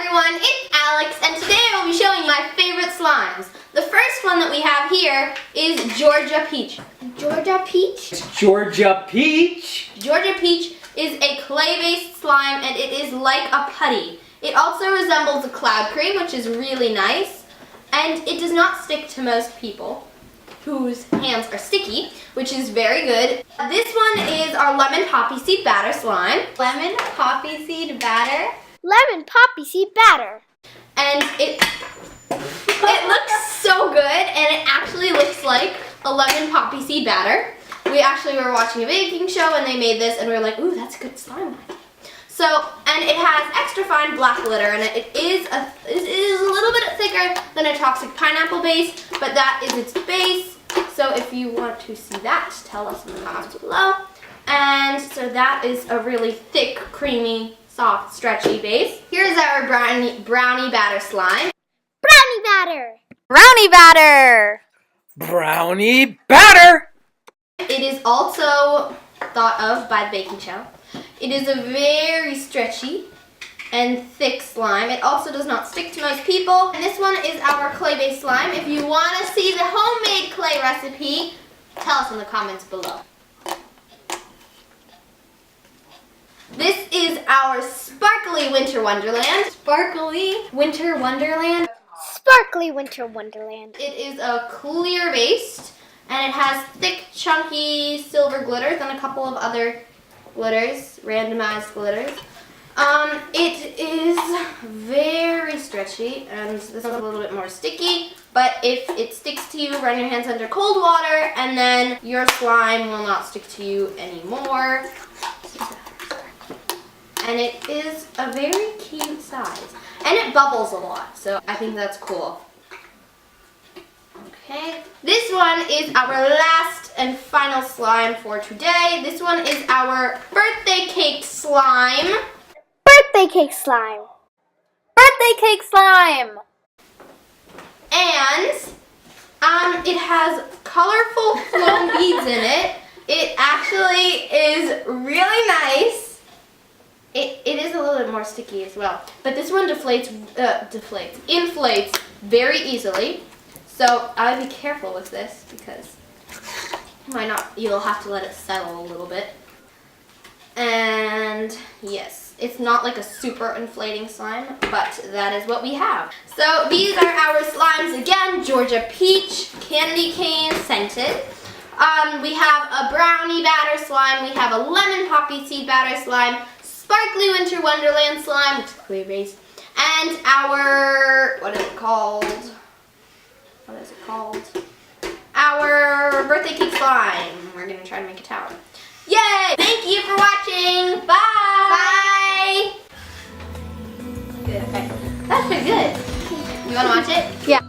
everyone, it's Alex, and today I will be showing my favorite slimes. The first one that we have here is Georgia Peach. Georgia Peach? Georgia Peach? Georgia Peach is a clay-based slime, and it is like a putty. It also resembles a cloud cream, which is really nice, and it does not stick to most people whose hands are sticky, which is very good. This one is our lemon poppy seed batter slime. Lemon poppy seed batter. Lemon poppy seed batter. And it looks so good, and it actually looks like a lemon poppy seed batter. We actually were watching a baking show and they made this, and we were like, ooh, that's a good slime. So, and it has extra fine black glitter, and it is a little bit thicker than a toxic pineapple base, but that is its base. So if you want to see that, tell us in the comments below. And so that is a really thick, creamy, soft, stretchy base. Here's our brownie batter slime. Brownie batter. Brownie batter. Brownie Batter! It is also thought of by the baking show. It is a very stretchy and thick slime. It also does not stick to most people. And this one is our clay-based slime. If you want to see the homemade clay recipe, tell us in the comments below. This is our sparkly winter wonderland. Sparkly winter wonderland. Sparkly winter wonderland. It is a clear base, and it has thick, chunky silver glitters and a couple of other glitters, randomized glitters. It is very stretchy, and this is a little bit more sticky, but if it sticks to you, run your hands under cold water, and then your slime will not stick to you anymore. And it is a very cute size. And it bubbles a lot, so I think that's cool. Okay, this one is our last and final slime for today. This one is our birthday cake slime. Birthday cake slime. Birthday cake slime. And it has colorful foam beads in it. It actually is really nice. It is a little bit more sticky as well, but this one inflates very easily. So I would be careful with this because you'll have to let it settle a little bit. And yes, it's not like a super inflating slime, but that is what we have. So these are our slimes again: Georgia Peach, candy cane scented. We have a brownie batter slime. We have a lemon poppy seed batter slime. Sparkly Winter Wonderland slime, which is clear base, and our, what is it called? Our birthday cake slime. We're going to try to make a tower. Yay! Thank you for watching. Bye! Bye! Good, okay. That's pretty good. You want to watch it? Yeah.